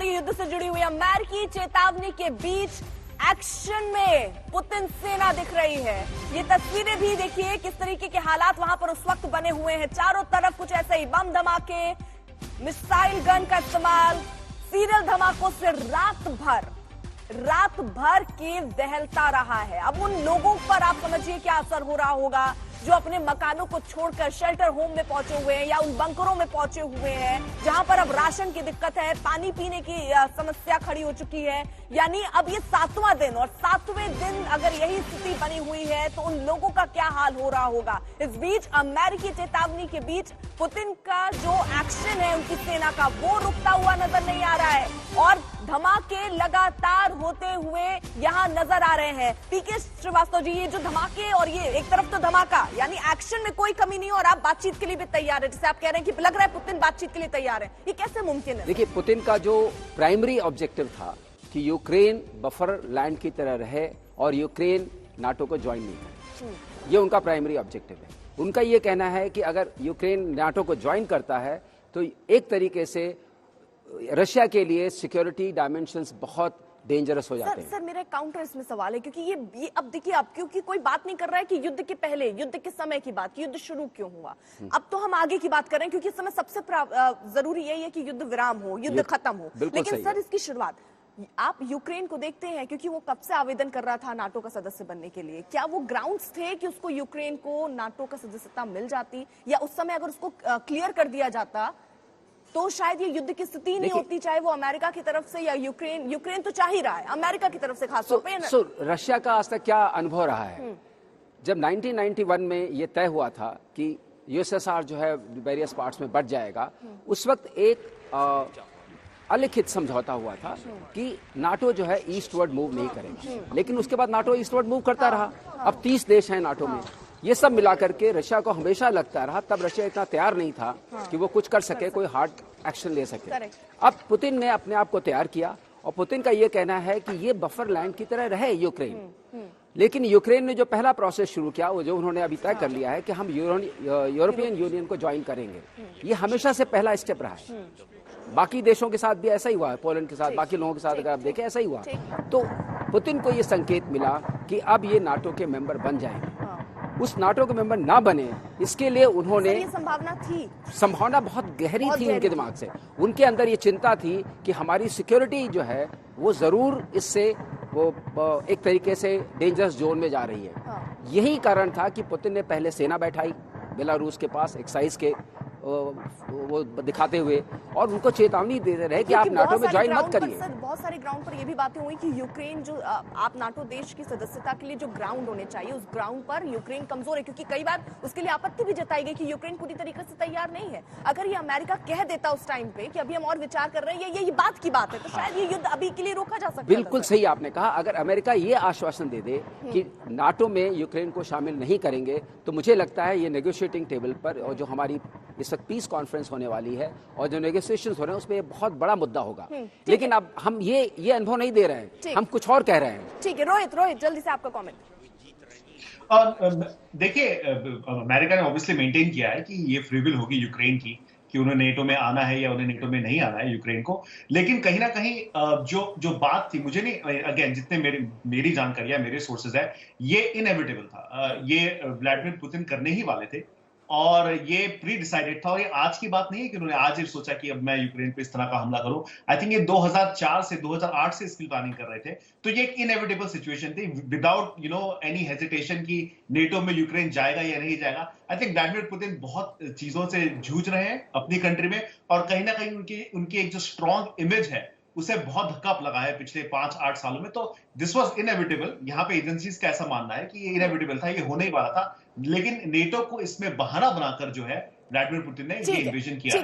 ये युद्ध से जुड़ी हुई अमेरिकी चेतावनी के बीच एक्शन में पुतिन सेना दिख रही है। ये तस्वीरें भी देखिए किस तरीके के हालात वहां पर उस वक्त बने हुए हैं। चारों तरफ कुछ ऐसे ही बम धमाके, मिसाइल गन का इस्तेमाल, सीरियल धमाकों से रात भर के दहलता रहा है। अब उन लोगों पर आप समझिए क्या असर हो रहा होगा जो अपने मकानों को छोड़कर शेल्टर होम में पहुंचे हुए हैं या उन बंकरों में पहुंचे हुए हैं जहां पर अब राशन की दिक्कत है, पानी पीने की समस्या खड़ी हो चुकी है। यानी अब ये 7वां दिन, और 7वें दिन अगर यही स्थिति बनी हुई है तो उन लोगों का क्या हाल हो रहा होगा। इस बीच अमेरिकी चेतावनी के बीच पुतिन का जो एक्शन है उनकी सेना का, वो रुकता हुआ नजर नहीं आ रहा है और धमाके लगातार होते हुए यहां नजर आ रहे हैं। पीके श्रीवास्तव जी, ये जो धमाके और ये एक तरफ तो धमाका, यानी एक्शन में कोई कमी नहीं और आप बातचीत के लिए भी तैयार है, जैसे आप कह रहे हैं कि लग रहा है पुतिन बातचीत के लिए तैयार है, ये कैसे मुमकिन है? देखिए, पुतिन का जो प्राइमरी ऑब्जेक्टिव था कि यूक्रेन बफर लैंड की तरह रहे और यूक्रेन नाटो को ज्वाइन नहीं करे, ये उनका प्राइमरी ऑब्जेक्टिव है। उनका ये कहना है कि अगर यूक्रेन नाटो को ज्वाइन करता है तो एक तरीके से रशिया के लिए सिक्योरिटी डायमेंशंस बहुत डेंजरस हो जाते हैं। सर मेरा काउंटर इसमें सवाल है, क्योंकि ये अब देखिए, अब क्योंकि कोई बात नहीं कर रहा है कि युद्ध के पहले, युद्ध के समय की बात, युद्ध शुरू क्यों हुआ। अब तो हम आगे की बात कर रहे हैं क्योंकि इस समय सबसे जरूरी यही है कि युद्ध विराम हो, युद्ध खत्म हो। लेकिन सर इसकी शुरुआत आप यूक्रेन को देखते हैं, क्योंकि वो कब से आवेदन कर रहा था नाटो का सदस्य बनने के लिए। क्या वो ग्राउंड्स थे कि उसको यूक्रेन को नाटो का सदस्यता मिल जाती, या उस समय अगर उसको क्लियर कर दिया जाता तो शायद ये युद्ध की स्थिति नहीं होती, चाहे वो अमेरिका की तरफ से या यूक्रेन तो चाह ही रहा है अमेरिका की तरफ से खास तौर पे। रशिया का आज तक क्या अनुभव रहा है? जब 1991 में ये तय हुआ था कि यूएसएसआर जो है वेरियस पार्ट्स में बढ़ जाएगा, उस वक्त एक अलिखित समझौता हुआ था कि नाटो जो है ईस्टवर्ड मूव नहीं करेगा, लेकिन उसके बाद नाटो ईस्टवर्ड मूव करता रहा। अब 30 देश हैं नाटो में। ये सब मिलाकर के रशिया को हमेशा लगता रहा, तब रशिया इतना तैयार नहीं था कि वो कुछ कर सके, कोई हार्ड एक्शन ले सके। अब पुतिन ने अपने आप को तैयार किया और पुतिन का ये कहना है कि ये बफर लैंड की तरह रहे यूक्रेन। लेकिन यूक्रेन ने जो पहला प्रोसेस शुरू किया, वो जो उन्होंने अभी तय कर लिया है कि हम यूरोपियन यूनियन को ज्वाइन करेंगे, ये हमेशा से पहला स्टेप रहा है। बाकी देशों के साथ भी ऐसा ही हुआ है, पोलैंड के साथ, बाकी लोगों के साथ अगर आप देखें ऐसा ही हुआ। तो पुतिन को ये संकेत मिला कि अब ये नाटो के मेंबर बन जाएंगे। उस नाटो के मेंबर ना बने, इसके लिए उन्होंने, ये संभावना बहुत गहरी थी उनके दिमाग से। उनके अंदर ये चिंता थी कि हमारी सिक्योरिटी जो है वो जरूर इससे वो एक तरीके से डेंजरस जोन में जा रही है। यही कारण था कि पुतिन ने पहले सेना बैठाई बेलारूस के पास एक्साइज के वो दिखाते हुए, और उनको चेतावनी दे रहे कि आप नाटो में ज्वाइन मत करिए। बहुत सारे ग्राउंड पर ये भी बातें हुई कि यूक्रेन जो आप नाटो देश की सदस्यता के लिए जो ग्राउंड होने चाहिए, उस ग्राउंड पर यूक्रेन कमजोर है, क्योंकि कई बार उसके लिए आपत्ति भी जताई गई कि यूक्रेन पूरी तरीके से तैयार नहीं है। अगर ये अमेरिका कह देता उस टाइम पे कि अभी हम और विचार कर रहे हैं, ये बात की बात है, तो शायद ये युद्ध अभी के लिए रोका जा सकता है। बिल्कुल सही आपने कहा। अगर अमेरिका ये आश्वासन दे दे कि नाटो में यूक्रेन को शामिल नहीं करेंगे, तो मुझे लगता है ये नेगोशिएटिंग टेबल पर, और जो हमारी इस वक्त पीस कॉन्फ्रेंस होने वाली है और जो नेगोशिएशंस हो रहे हैं, उसमें बहुत बड़ा मुद्दा होगा। लेकिन अब हम ये अनुभव नहीं दे रहे हैं, हम कुछ और कह रहे हैं। ठीक है, रोहित जल्दी से आपका कमेंट। देखिए, अमेरिका ने ऑब्वियसली मेंटेन किया है कि ये फ्री विल होगी यूक्रेन की, कि उन्हें नेटो में आना है या उन्हें नेटो में नहीं आना है यूक्रेन को। लेकिन कहीं ना कहीं जो बात थी, मुझे नहीं, अगेन जितने मेरी जानकारी है, मेरे सोर्सेज है, ये इनएविटेबल था। ये व्लादिमीर पुतिन करने ही वाले थे और ये प्री डिसाइडेड था। और ये आज की बात नहीं है कि उन्होंने आज ही सोचा कि अब मैं यूक्रेन पे इस तरह का हमला करूं। आई थिंक ये 2004 से 2008 से इसकी प्लानिंग कर रहे थे। तो ये एक इनएविटेबल सिचुएशन थी, विदाउट एनी हेजिटेशन कि नेटो में यूक्रेन जाएगा या नहीं जाएगा। आई थिंक व्लादिमीर पुतिन बहुत चीजों से जूझ रहे हैं अपनी कंट्री में, और कहीं ना कहीं उनकी एक जो स्ट्रॉन्ग इमेज है उसे बहुत धक्का लगा है पिछले 5-8 सालों में। तो दिस वाज इनएविटेबल। यहाँ पे एजेंसीज का ऐसा मानना है कि ये इनएविटेबल था, ये होने ही वाला था। लेकिन नेटो को इसमें बहाना बनाकर जो है व्लादिमीर पुतिन ने ये इन्वेजन किया है।